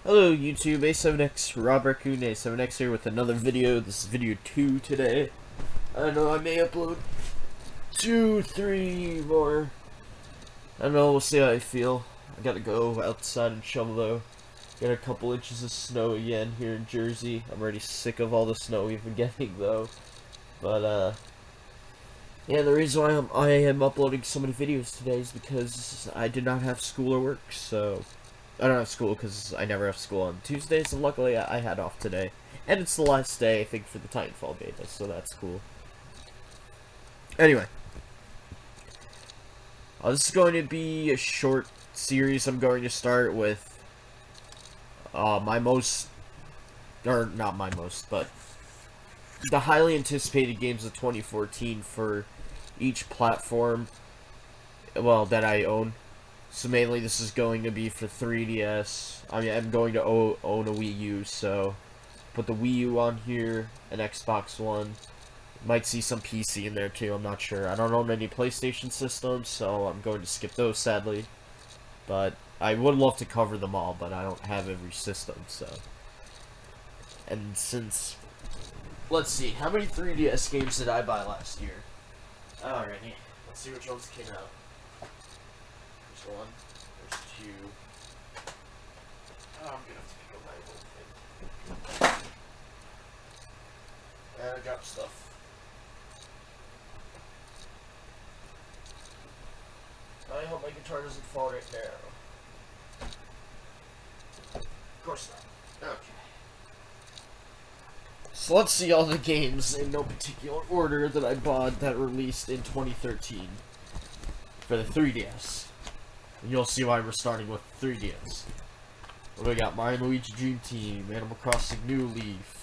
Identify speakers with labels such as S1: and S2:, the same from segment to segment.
S1: Hello YouTube, A7X, Rob Raccoon, A7X here with another video. This is video 2 today. I know I may upload 2, 3 more. I don't know, we'll see how I feel. I gotta go outside and shovel though. Got a couple inches of snow again here in Jersey. I'm already sick of all the snow we've been getting though. But yeah, the reason why I am uploading so many videos today is because I did not have school or work, so... I don't have school because I never have school on Tuesdays, and luckily I had off today. And it's the last day, I think, for the Titanfall beta, so that's cool. Anyway. This is going to be a short series. I'm going to start with my most... Or, not my most, but... the highly anticipated games of 2014 for each platform, well, that I own. So mainly this is going to be for 3DS. I mean, I'm going to own a Wii U, so put the Wii U on here, an Xbox One. Might see some PC in there too, I'm not sure. I don't own any PlayStation systems, so I'm going to skip those sadly. But I would love to cover them all, but I don't have every system, so. And since... Let's see, how many 3DS games did I buy last year? Alrighty, let's see which ones came out. There's one, there's two. Oh, I'm gonna have to pick up my whole thing. And I got stuff. I hope my guitar doesn't fall right now. Of course not. Okay. So let's see all the games in no particular order that I bought that released in 2013 for the 3DS. And you'll see why we're starting with 3DS. What do we got? Mario & Luigi Dream Team, Animal Crossing New Leaf,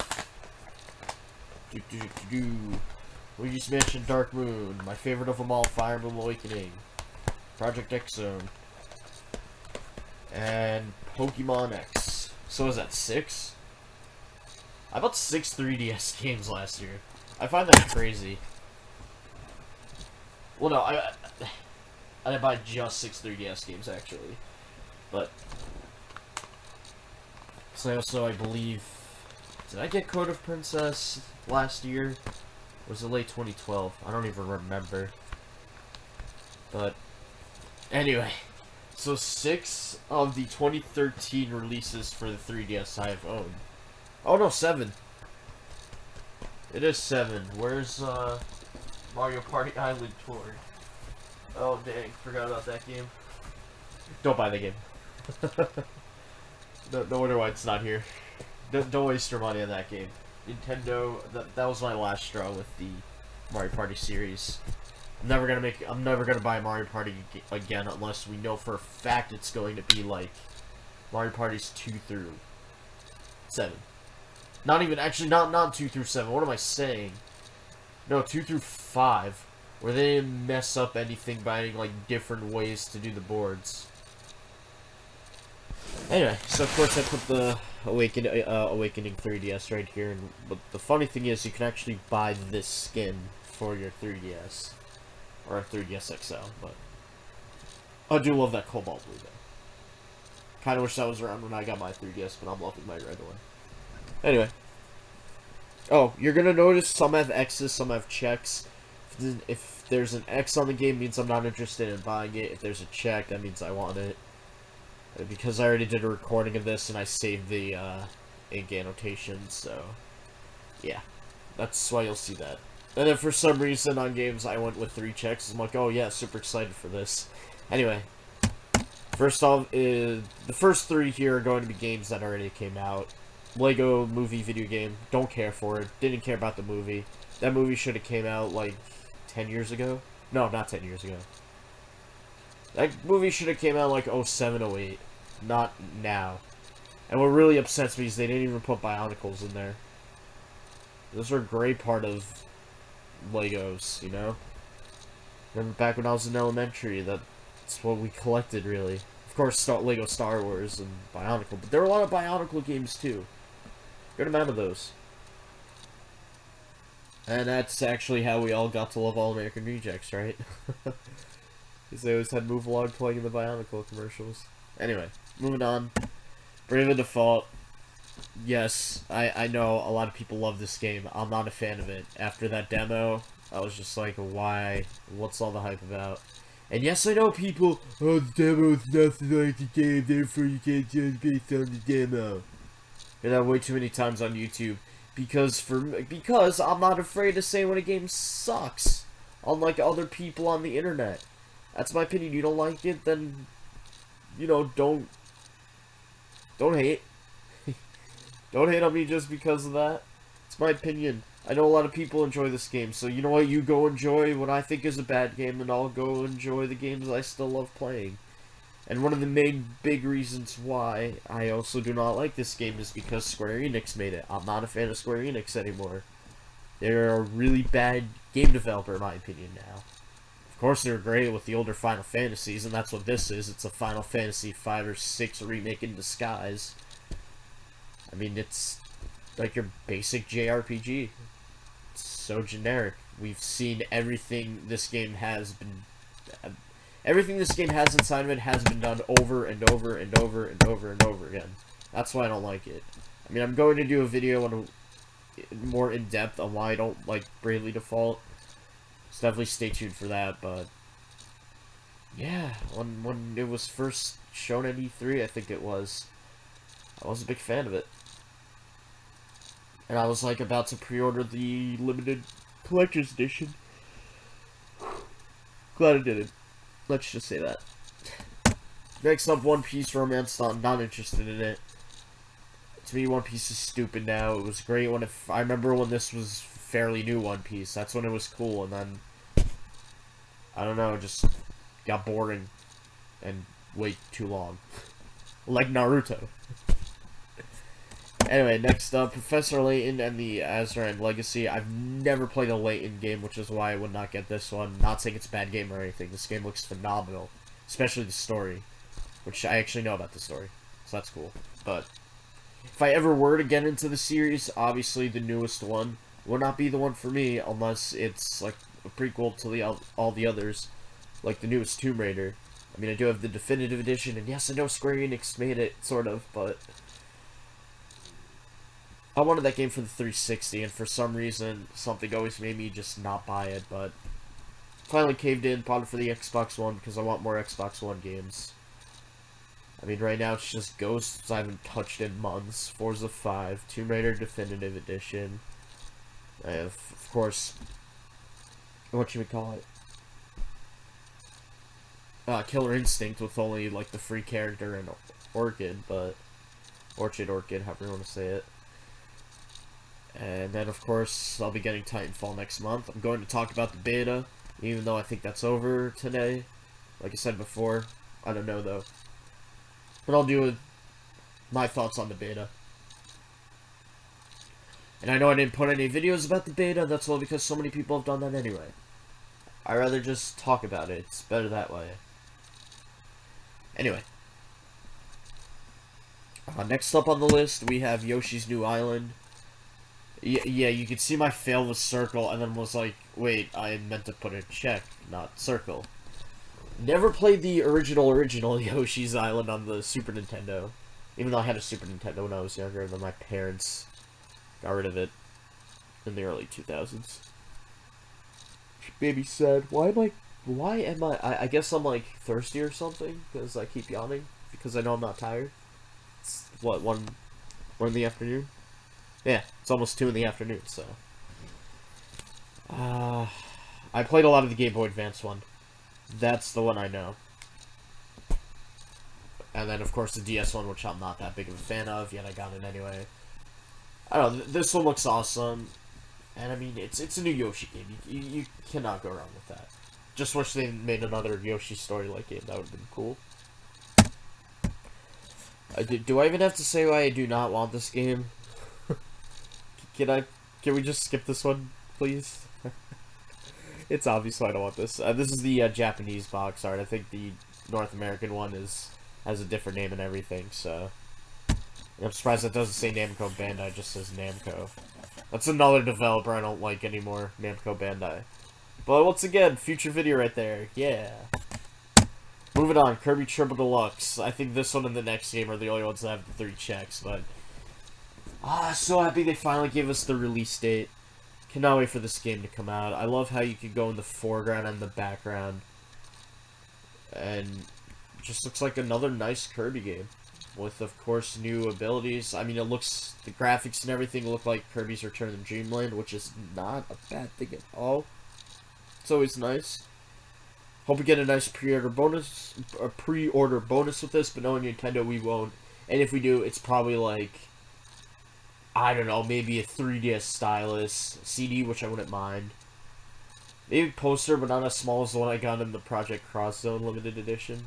S1: Luigi's Mansion Dark Moon, my favorite of them all, Fire Emblem Awakening, Project X Zone, and Pokemon X. So is that 6? I bought 6 3DS games last year. I find that crazy. Well, no, I didn't buy just 6 3DS games, actually. But... So I believe... Did I get Code of Princess last year? Or was it late 2012? I don't even remember. But... Anyway. So 6 of the 2013 releases for the 3DS I have owned. Oh no, 7. It is 7. Where's Mario Party Island Tour? Oh dang, forgot about that game. Don't buy the game. No wonder why it's not here. Don't waste your money on that game. Nintendo, that was my last straw with the Mario Party series. I'm never gonna buy Mario Party again unless we know for a fact it's going to be like Mario Parties 2 through 7. Not even, actually, not 2 through 7. What am I saying? No, 2 through 5. Where they didn't mess up anything by adding, like, different ways to do the boards. Anyway, so of course I put the Awakening 3DS right here. But the funny thing is, you can actually buy this skin for your 3DS. Or a 3DS XL, but... I do love that Cobalt Blue, though. Kinda wish that was around when I got my 3DS, but I'm loving my red one. Anyway. Oh, you're gonna notice some have X's, some have checks. If there's an X on the game, it means I'm not interested in buying it. If there's a check, that means I want it. Because I already did a recording of this and I saved the ink annotations, so... yeah. That's why you'll see that. And then for some reason on games I went with 3 checks. I'm like, oh yeah, super excited for this. Anyway. First off, the first 3 here are going to be games that already came out. Lego movie video game. Don't care for it. Didn't care about the movie. That movie should have came out like 10 years ago. No, not 10 years ago. That movie should have came out like 07, 08. Not now. And what really upsets me is they didn't even put Bionicles in there. Those are a great part of Legos, you know? Remember back when I was in elementary, that's what we collected really. Of course, Lego Star Wars and Bionicle, but there were a lot of Bionicle games too. Good amount of those. And that's actually how we all got to love All American Rejects, right? Because they always had Move Along playing in the Bionicle commercials. Anyway, moving on. Bravely Default. Yes, I know a lot of people love this game. I'm not a fan of it. After that demo, I was just like, why? What's all the hype about? And yes, I know people, oh, the demo's nothing like the game, therefore you can't judge based on the demo. And that way too many times on YouTube. Because I'm not afraid to say when a game sucks. Unlike other people on the internet. That's my opinion. You don't like it, then, you know, don't hate. Don't hate on me just because of that. It's my opinion. I know a lot of people enjoy this game, so you know what? You go enjoy what I think is a bad game, and I'll go enjoy the games I still love playing. And one of the main big reasons why I also do not like this game is because Square Enix made it. I'm not a fan of Square Enix anymore. They're a really bad game developer, in my opinion, now. Of course, they were great with the older Final Fantasies, and that's what this is. It's a Final Fantasy 5 or 6 remake in disguise. I mean, it's like your basic JRPG. It's so generic. We've seen everything this game has been... Everything this game has inside of it has been done over and over and over and over and over again. That's why I don't like it. I mean, I'm going to do a video on more in-depth on why I don't like Bravely Default. So definitely stay tuned for that, but... Yeah, when it was first shown at E3, I think it was, I was a big fan of it. And I was like about to pre-order the limited collector's edition. Glad I didn't. Let's just say that. Next up, One Piece Romance. Not interested in it. To me, One Piece is stupid now. It was great when I remember when this was fairly new One Piece. That's when it was cool, and then I don't know, just got boring and way too long. Like Naruto. Anyway, next up, Professor Layton and the Azran Legacy. I've never played a Layton game, which is why I would not get this one. Not saying it's a bad game or anything. This game looks phenomenal. Especially the story. Which I actually know about the story. So that's cool. But if I ever were to get into the series, obviously the newest one will not be the one for me unless it's like a prequel to all the others. Like the newest Tomb Raider. I mean, I do have the definitive edition, and yes, I know Square Enix made it, sort of, but I wanted that game for the 360, and for some reason, something always made me just not buy it, but finally caved in, bought it for the Xbox One, because I want more Xbox One games. I mean, right now it's just Ghosts I haven't touched in months, Forza 5, Tomb Raider Definitive Edition, I have, of course, what should we call it? Killer Instinct with only, like, the free character and Orchid, but Orchid, however you want to say it. And then, of course, I'll be getting Titanfall next month. I'm going to talk about the beta, even though I think that's over today. Like I said before, I don't know, though. But I'll do my thoughts on the beta. And I know I didn't put any videos about the beta, that's all because so many people have done that anyway. I'd rather just talk about it, it's better that way. Anyway. Next up on the list, we have Yoshi's New Island. Yeah, you can see my fail with circle, and then was like, wait, I meant to put a check, not circle. Never played the original Yoshi's Island on the Super Nintendo. Even though I had a Super Nintendo when I was younger, and then my parents got rid of it in the early 2000s. Made me sad. Why am I I guess I'm like thirsty or something, because I keep yawning, because I know I'm not tired. It's, what, 1 in the afternoon? Yeah, it's almost 2 in the afternoon, so. I played a lot of the Game Boy Advance one. That's the one I know. And then, of course, the DS one, which I'm not that big of a fan of, yet I got it anyway. I don't know, this one looks awesome. And, I mean, it's a new Yoshi game. You cannot go wrong with that. Just wish they made another Yoshi story-like game. That would have been cool. Do I even have to say why I do not want this game? Can we just skip this one, please? It's obvious why I don't want this. This is the Japanese box art. I think the North American one has a different name and everything, so I'm surprised that doesn't say Namco Bandai, it just says Namco. That's another developer I don't like anymore, Namco Bandai. But once again, future video right there, yeah. Moving on, Kirby Triple Deluxe. I think this one and the next game are the only ones that have the 3 checks, but... so happy they finally gave us the release date. Cannot wait for this game to come out. I love how you can go in the foreground and the background. And it just looks like another nice Kirby game. With, of course, new abilities. I mean, it looks... The graphics and everything look like Kirby's Return to Dreamland, which is not a bad thing at all. It's always nice. Hope we get a nice pre-order bonus with this, but knowing Nintendo, we won't. And if we do, it's probably like, I don't know, maybe a 3DS stylus, CD, which I wouldn't mind. Maybe poster, but not as small as the one I got in the Project Cross Zone limited edition.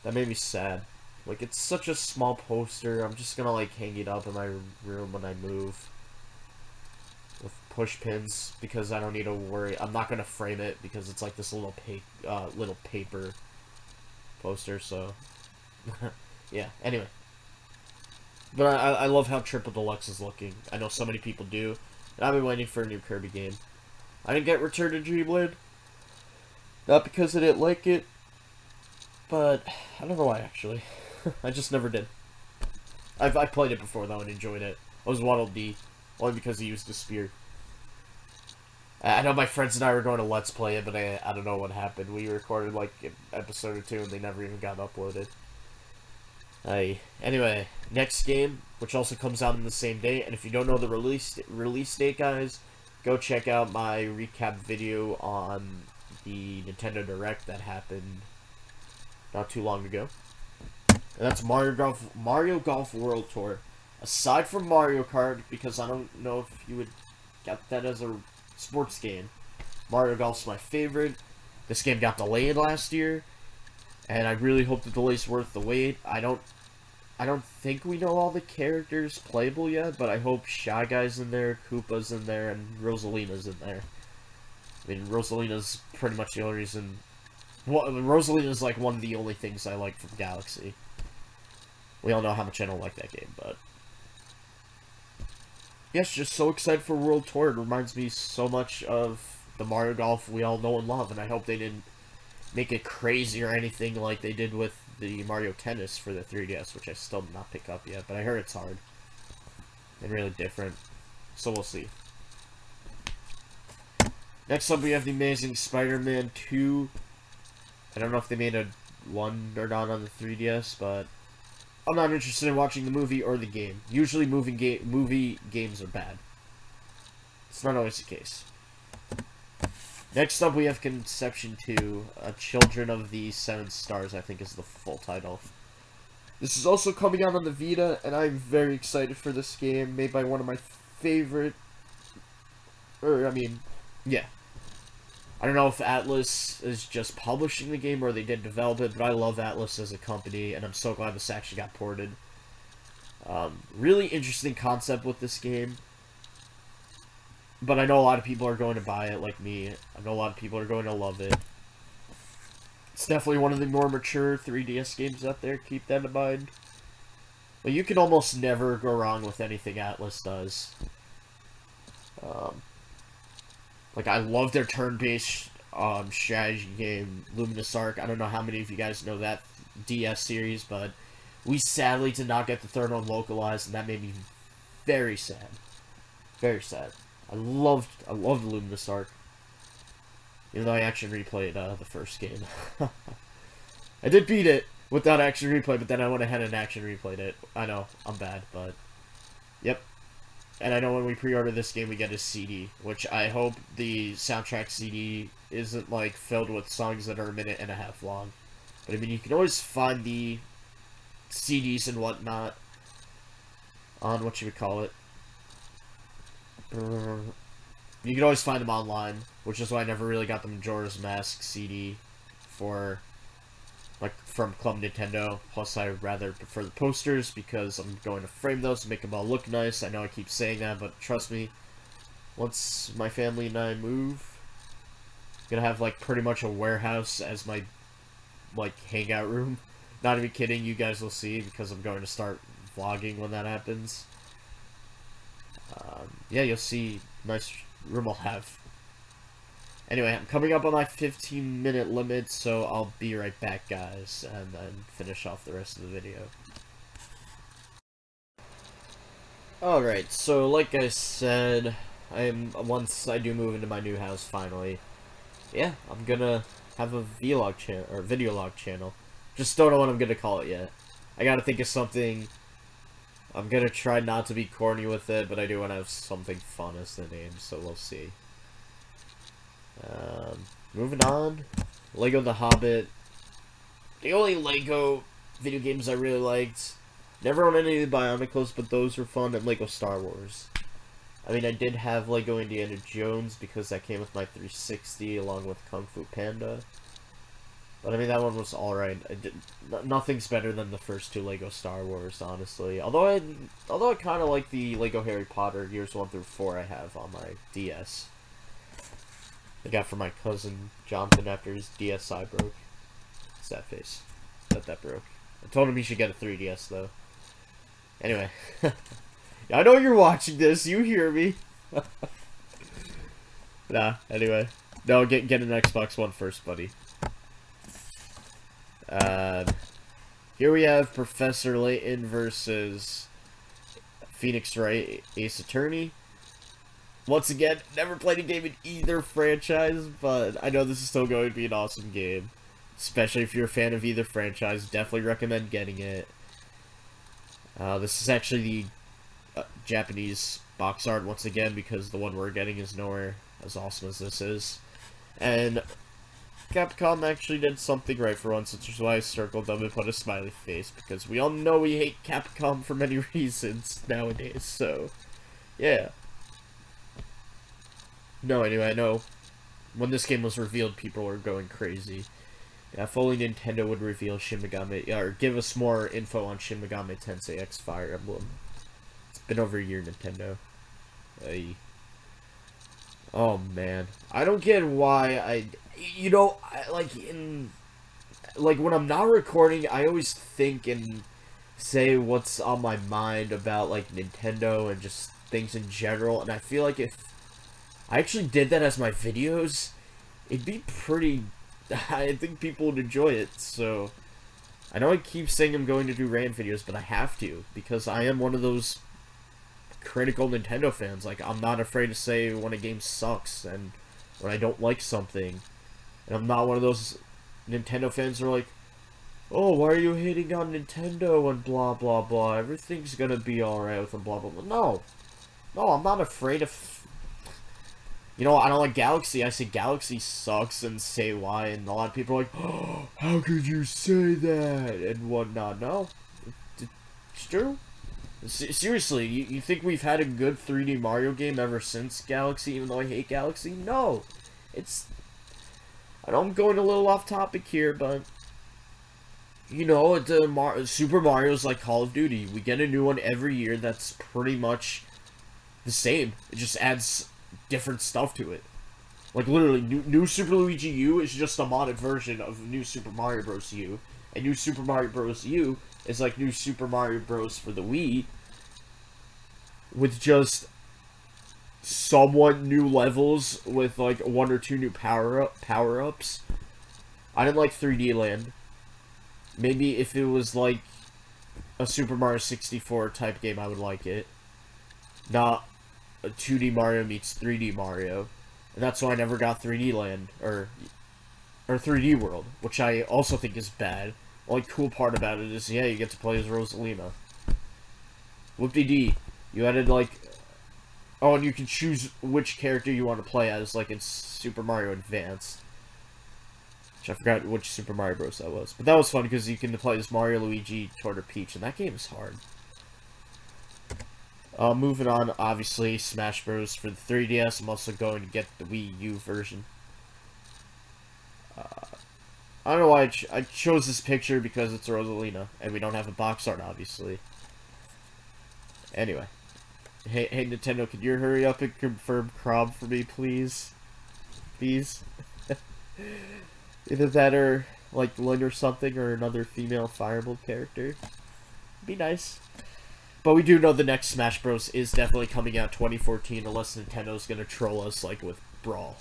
S1: That made me sad. Like, it's such a small poster. I'm just gonna like hang it up in my room when I move. With push pins, because I don't need to worry. I'm not gonna frame it because it's like this little paper poster. So yeah. Anyway, but I love how Triple Deluxe is looking. I know so many people do, and I've been waiting for a new Kirby game. I didn't get Return to Dreamland, not because I didn't like it, but I don't know why actually. I just never did. I played it before though and enjoyed it. I was Waddle Dee. Only because he used a spear. I know my friends and I were going to Let's Play it, but I don't know what happened. We recorded like an episode or 2 and they never even got uploaded. Anyway, next game, which also comes out on the same day, and if you don't know the release date, guys, go check out my recap video on the Nintendo Direct that happened not too long ago. And that's Mario Golf World Tour. Aside from Mario Kart, because I don't know if you would get that as a sports game, Mario Golf's my favorite. This game got delayed last year, and I really hope the delay's worth the wait. I don't think we know all the characters playable yet, but I hope Shy Guy's in there, Koopa's in there, and Rosalina's in there. I mean, Rosalina's pretty much the only reason... Well, Rosalina's like one of the only things I like from Galaxy. We all know how much I don't like that game, but... Yes, just so excited for World Tour. It reminds me so much of the Mario Golf we all know and love, and I hope they didn't make it crazy or anything like they did with the Mario Tennis for the 3DS, which I still did not pick up yet, but I heard it's hard and really different, so we'll see. Next up, we have the amazing SpiderMan 2. I don't know if they made a 1 or not on the 3DS, but I'm not interested in watching the movie or the game. Usually movie games are bad. It's not always the case. Next up we have Conception 2, Children of the Seven Stars, I think is the full title. This is also coming out on the Vita, and I'm very excited for this game, made by one of my favorite... yeah. I don't know if Atlas is just publishing the game or they did develop it, but I love Atlas as a company, and I'm so glad this actually got ported. Really interesting concept with this game. But I know a lot of people are going to buy it, like me. I know a lot of people are going to love it. It's definitely one of the more mature 3DS games out there, keep that in mind. But you can almost never go wrong with anything Atlas does. Like, I love their turn-based strategy game, Luminous Arc. I don't know how many of you guys know that DS series, but we sadly did not get the third one localized, and that made me very sad. Very sad. I loved Luminous Arc. Even though I actually replayed the first game. I did beat it without action replay, but then I went ahead and action replayed it. I know, I'm bad, but... Yep. And I know when we pre-order this game, we get a CD, which I hope the soundtrack CD isn't, like, filled with songs that are 1.5 minutes long. But, I mean, you can always find the CDs and whatnot on, what you would call it. You can always find them online, which is why I never really got the Majora's Mask CD for... like, from Club Nintendo. Plus, I rather prefer the posters, because I'm going to frame those to make them all look nice. I know I keep saying that, but trust me, once my family and I move, I'm gonna have, like, pretty much a warehouse as my, like, hangout room. Not even kidding, you guys will see, because I'm going to start vlogging when that happens. Yeah, you'll see nice room I'll have. Anyway, I'm coming up on my 15-minute limit, so I'll be right back, guys, and then finish off the rest of the video. Alright, so like I said, once I do move into my new house finally, yeah, I'm gonna have a vlog channel, or video log channel. Just don't know what I'm gonna call it yet. I gotta think of something. I'm gonna try not to be corny with it, but I do want to have something fun as the name, so we'll see. Moving on, Lego the Hobbit. The only Lego video games I really liked. Never owned any of the Bionicles, but those were fun, and Lego Star Wars. I mean, I did have Lego Indiana Jones because that came with my 360 along with Kung Fu Panda. But I mean, that one was alright. Nothing's better than the first two Lego Star Wars, honestly. Although I kind of like the Lego Harry Potter years 1 through 4 I have on my DS. I got from my cousin Jonathan after his DSi broke. It's that face. That broke. I told him he should get a 3DS though. Anyway. I know you're watching this, you hear me. Nah, anyway. No, get an Xbox One first, buddy. Here we have Professor Layton versus Phoenix Wright Ace Attorney. Once again, never played a game in either franchise, but I know this is still going to be an awesome game. Especially if you're a fan of either franchise, definitely recommend getting it. This is actually the Japanese box art once again, because the one we're getting is nowhere as awesome as this is. And Capcom actually did something right for once, which is why I circled them and put a smiley face, because we all know we hate Capcom for many reasons nowadays, so yeah. No, anyway, I know when this game was revealed, people were going crazy. Yeah, if only Nintendo would reveal Shin Megami, or give us more info on Shin Megami Tensei X Fire Emblem. It's been over a year, Nintendo. Oh man, I don't get why like when I'm not recording, I always think and say what's on my mind about like Nintendo and just things in general, and I feel like if I actually did that as my videos, it'd be pretty, I think people would enjoy it. So I know I keep saying I'm going to do rant videos, but I have to, because I am one of those critical Nintendo fans. Like, I'm not afraid to say when a game sucks and when I don't like something. And I'm not one of those Nintendo fans who are like, oh, why are you hating on Nintendo and blah blah blah, everything's gonna be alright with them, blah blah blah. No, I'm not afraid of, you know, I don't like Galaxy. I say Galaxy sucks and say why, and a lot of people are like, oh, how could you say that and whatnot. No, it's true. Seriously, you think we've had a good 3D Mario game ever since Galaxy, even though I hate Galaxy? No. I know I'm going a little off topic here, but, you know, Super Mario's like Call of Duty. We get a new one every year that's pretty much the same. It just adds different stuff to it. Like, literally, New Super Luigi U is just a modded version of New Super Mario Bros. U. And New Super Mario Bros. U is like New Super Mario Bros. For the Wii, with just somewhat new levels with like 1 or 2 new power-ups. I didn't like 3D Land. Maybe if it was like a Super Mario 64 type game, I would like it. Not a 2D Mario meets 3D Mario. And that's why I never got 3D Land, or 3D World, which I also think is bad. The only cool part about it is, yeah, you get to play as Rosalina. Whoop-de-dee. You added, like, oh, and you can choose which character you want to play as, like in Super Mario Advance. Which I forgot which Super Mario Bros. That was. But that was fun, because you can play as Mario, Luigi, Toad, or Peach, and that game is hard. Moving on, obviously, Smash Bros. For the 3DS. I'm also going to get the Wii U version. I don't know why I chose this picture, because it's Rosalina, and we don't have a box art, obviously. Anyway. Hey, Nintendo, could you hurry up and confirm Crom for me, please? Please? Either that or, like, Lynn or something, or another female Fire Emblem character. Be nice. But we do know the next Smash Bros. Is definitely coming out 2014, unless Nintendo's gonna troll us, like, with Brawl.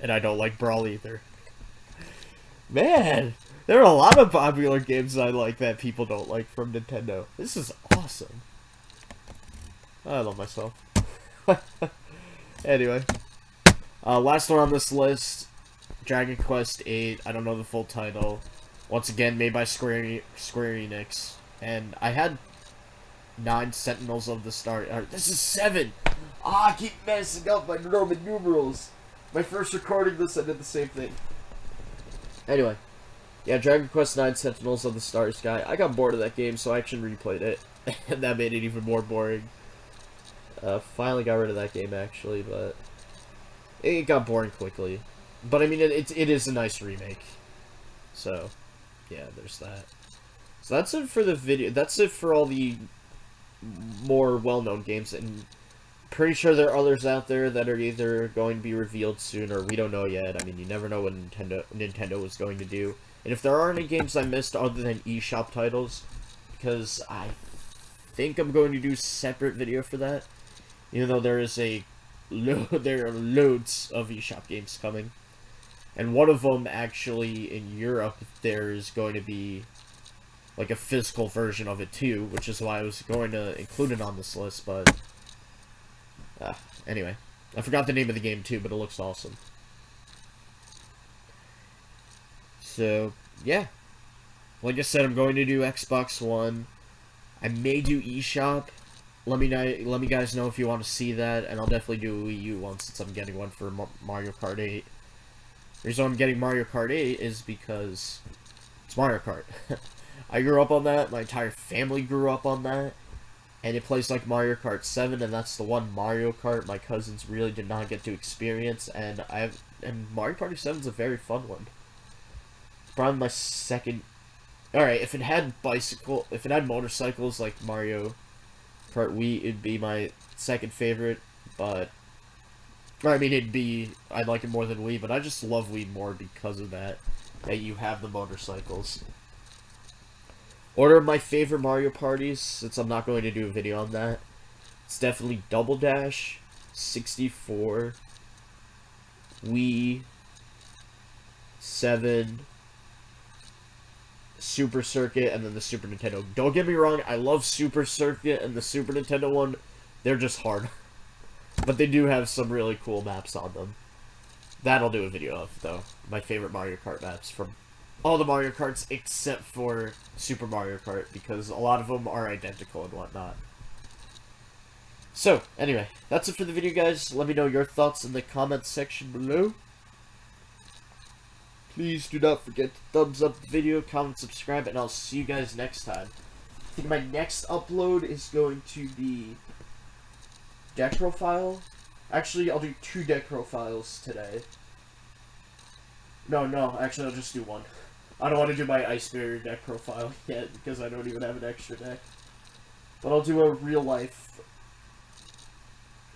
S1: And I don't like Brawl either. Man, there are a lot of popular games I like that people don't like from Nintendo. This is awesome. I love myself. Anyway. Last one on this list, Dragon Quest VIII. I don't know the full title. Once again, made by Square Enix. And I had 9 Sentinels of the Star. This is 7! Ah, I keep messing up my Roman numerals. My first recording this, I did the same thing. Anyway. Yeah, Dragon Quest IX Sentinels of the Starry Sky. I got bored of that game, so I actually replayed it. And that made it even more boring. Finally got rid of that game, actually, but... it got boring quickly. But, I mean, it is a nice remake. So, yeah, there's that. So that's it for the video. That's it for all the more well-known games, and pretty sure there are others out there that are either going to be revealed soon, or we don't know yet. I mean, you never know what Nintendo is going to do. And if there are any games I missed other than eShop titles, because I think I'm going to do a separate video for that, even though there is there are loads of eShop games coming. And one of them, actually, in Europe, there's going to be like a physical version of it too, which is why I was going to include it on this list, but anyway, I forgot the name of the game too, but it looks awesome. So yeah, like I said, I'm going to do Xbox One. I may do eShop. Let me guys know if you want to see that, and I'll definitely do a Wii U one since I'm getting one for Mario Kart 8. The reason I'm getting Mario Kart 8 is because it's Mario Kart. I grew up on that, my entire family grew up on that, and it plays like Mario Kart 7, and that's the one Mario Kart my cousins really did not get to experience, and Mario Party 7 is a very fun one. Probably my second... Alright, if it had motorcycles like Mario Kart Wii, it'd be my second favorite, but... I mean, I'd like it more than Wii, but I just love Wii more because of that you have the motorcycles. Order of my favorite Mario parties, since I'm not going to do a video on that. It's definitely Double Dash, 64, Wii, 7, Super Circuit, and then the Super Nintendo. Don't get me wrong, I love Super Circuit and the Super Nintendo one. They're just hard. But they do have some really cool maps on them. That I'll do a video of, though. My favorite Mario Kart maps from all the Mario Karts except for Super Mario Kart, because a lot of them are identical and whatnot. So, anyway, that's it for the video, guys. Let me know your thoughts in the comments section below. Please do not forget to thumbs up the video, comment, subscribe, and I'll see you guys next time. I think my next upload is going to be deck profile. Actually, I'll do 2 deck profiles today. No, actually, I'll just do 1. I don't want to do my Ice Barrier deck profile yet, because I don't even have an extra deck. But I'll do a real life...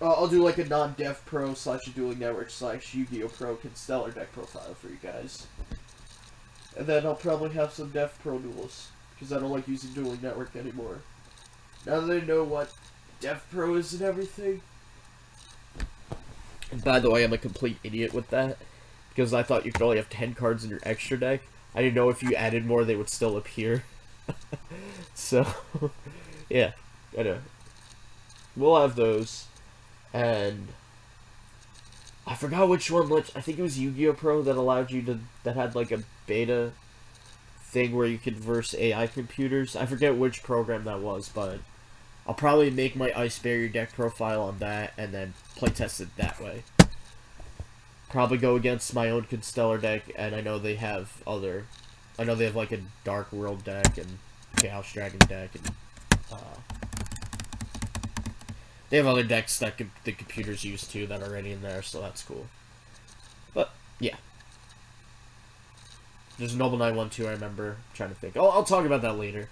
S1: I'll do like a non-Dev Pro / Dueling Network / Yu-Gi-Oh! Pro Constellar deck profile for you guys. And then I'll probably have some Dev Pro duels, because I don't like using Dueling Network anymore. Now that I know what Dev Pro is and everything. And by the way, I'm a complete idiot with that, because I thought you could only have 10 cards in your extra deck. I didn't know if you added more, they would still appear. So, yeah, I know. We'll have those. And I forgot which one, I think it was Yu-Gi-Oh! Pro that allowed you to, that had like a beta thing where you could verse AI computers. I forget which program that was, but I'll probably make my Ice Barrier deck profile on that and then playtest it that way. Probably go against my own Constellar deck, and I know they have like a Dark World deck and Chaos Dragon deck, and they have other decks that the computers use too that are already in there, so that's cool. But yeah, there's a Noble Knight 1 too. I remember. I'm trying to think. I'll talk about that later.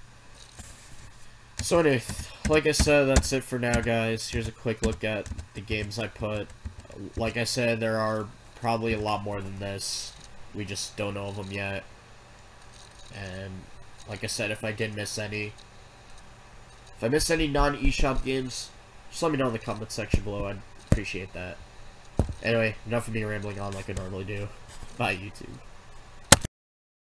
S1: So anyway, like I said, that's it for now, guys. Here's a quick look at the games I put. Like I said, there are probably a lot more than this. We just don't know of them yet. And like I said, if I did miss any, non-eShop games, just let me know in the comment section below. I'd appreciate that. Anyway, enough of me rambling on like I normally do. Bye, YouTube.